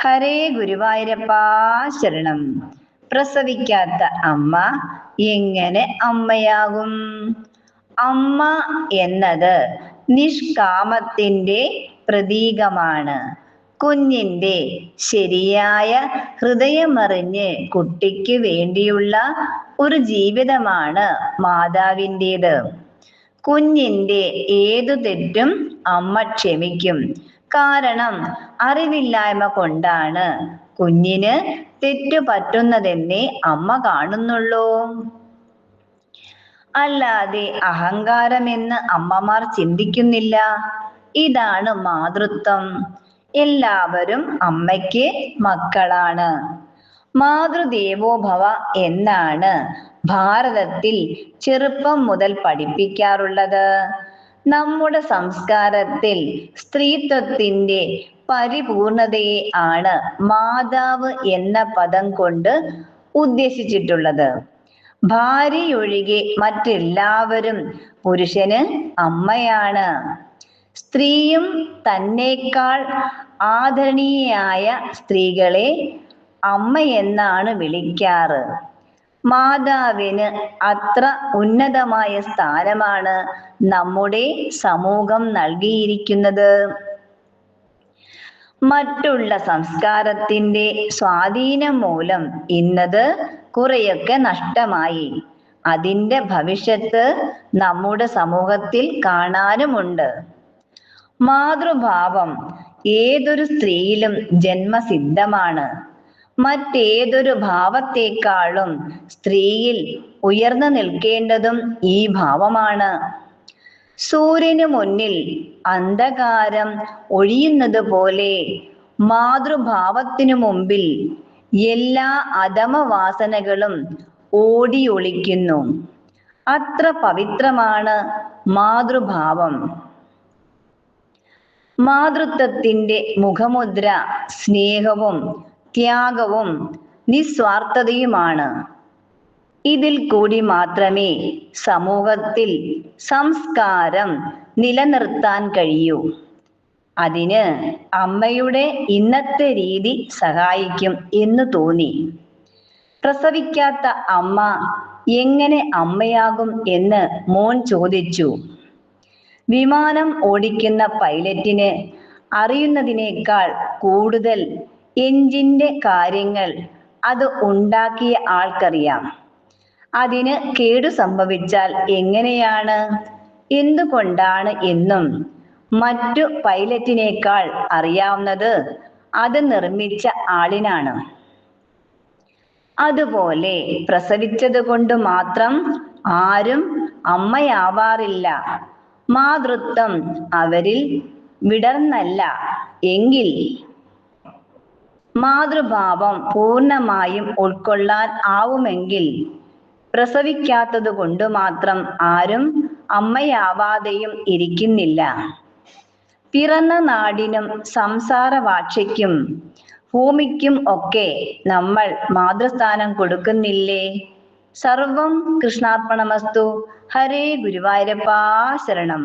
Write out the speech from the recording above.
ഹരേ ഗുരുവായൂരപ്പാ ശരണം. പ്രസവിക്കാത്ത അമ്മ എങ്ങനെ അമ്മയാകും? അമ്മ എന്നത് നിഷ്കാമത്തിന്റെ പ്രതീകമാണ്. കുഞ്ഞിന്റെ ശരിയായ ഹൃദയമറിഞ്ഞ് കുട്ടിക്ക് വേണ്ടിയുള്ള ഒരു ജീവിതമാണ് മാതാവിൻ്റേത്. കുഞ്ഞിന്റെ ഏതു തെറ്റും അമ്മ ക്ഷമിക്കും. കാരണം അറിവില്ലായ്മ കൊണ്ടാണ് കുഞ്ഞിന് തെറ്റു പറ്റുന്നതെന്നേ അമ്മ കാണുന്നുള്ളൂ. അല്ലാതെ അഹങ്കാരമെന്ന് അമ്മമാർ ചിന്തിക്കുന്നില്ല. ഇതാണ് മാതൃത്വം. എല്ലാവരും അമ്മയ്ക്ക് മക്കളാണ്. മാതൃദേവോഭവ എന്നാണ് ഭാരതത്തിൽ ചെറുപ്പം മുതൽ പഠിപ്പിക്കാറുള്ളത്. നമ്മുടെ സംസ്കാരത്തിൽ സ്ത്രീത്വത്തിന്റെ പരിപൂർണതയെ ആണ് മാതാവ് എന്ന പദം കൊണ്ട് ഉദ്ദേശിച്ചിട്ടുള്ളത്. ഭാര്യയൊഴികെ മറ്റെല്ലാവരും പുരുഷന് അമ്മയാണ്. സ്ത്രീയും തന്നേക്കാൾ ആദരണീയയായ സ്ത്രീകളെ അമ്മയെന്നാണ് വിളിക്കാറ്. മാതാവിന് അത്ര ഉന്നതമായ സ്ഥാനമാണ് നമ്മുടെ സമൂഹം നൽകിയിരിക്കുന്നത്. മറ്റുള്ള സംസ്കാരത്തിന്റെ സ്വാധീനം മൂലം ഇന്നത് കുറെയൊക്കെ നഷ്ടമായി. അതിന്റെ ഭവിഷ്യത്ത് നമ്മുടെ സമൂഹത്തിൽ കാണാനുമുണ്ട്. മാതൃഭാവം ഏതൊരു സ്ത്രീയിലും ജന്മസിദ്ധമാണ്. മറ്റേതൊരു ഭാവത്തെക്കാളും സ്ത്രീയിൽ ഉയർന്നു നിൽക്കേണ്ടതും ഈ ഭാവമാണ്. സൂര്യനു മുന്നിൽ അന്ധകാരം ഒഴിയുന്നത് പോലെ മാതൃഭാവത്തിനു മുമ്പിൽ എല്ലാ അധമവാസനകളും ഓടിയൊളിക്കുന്നു. അത്ര പവിത്രമാണ് മാതൃഭാവം. മാതൃത്വത്തിന്റെ മുഖമുദ്ര സ്നേഹവും ത്യാഗവും നിസ്വാർത്ഥതയുമാണ്. ഇതിൽ കൂടി മാത്രമേ സമൂഹത്തിൽ സംസ്കാരം നിലനിർത്താൻ കഴിയൂ. അതിന് അമ്മയുടെ ഇന്നത്തെ രീതി സഹായിക്കും എന്ന് തോന്നി. പ്രസവിക്കാത്ത അമ്മ എങ്ങനെ അമ്മയാകും എന്ന് മോൻ ചോദിച്ചു. വിമാനം ഓടിക്കുന്ന പൈലറ്റിന് അറിയുന്നതിനേക്കാൾ കൂടുതൽ എഞ്ചിന്റെ കാര്യങ്ങൾ അത് ഉണ്ടാക്കിയ ആൾക്കറിയാം. അതിന് കേടു സംഭവിച്ചാൽ എങ്ങനെയാണ്, എന്തുകൊണ്ടാണ് എന്നും മറ്റു പൈലറ്റിനേക്കാൾ അറിയാവുന്നത് അത് നിർമ്മിച്ച ആളിനാണ്. അതുപോലെ പ്രസവിച്ചത് കൊണ്ട് മാത്രം ആരും അമ്മയാവാറില്ല. മാതൃത്വം അവരിൽ വിടർന്നല്ല എങ്കിൽ മാതൃഭാവം പൂർണ്ണമായും ഉൾക്കൊള്ളാൻ ആവുമെങ്കിൽ പ്രസവിക്കാത്തത് കൊണ്ട് മാത്രം ആരും അമ്മയാവാതെയും ഇരിക്കുന്നില്ല. പിറന്ന നാടിനും സംസാര ഭാഷയ്ക്കും ഭൂമിക്കും ഒക്കെ നമ്മൾ മാതൃസ്ഥാനം കൊടുക്കുന്നില്ലേ? സർവം കൃഷ്ണാർപ്പണമസ്തു. ഹരേ ഗുരുവായൂരപ്പാ ശരണം.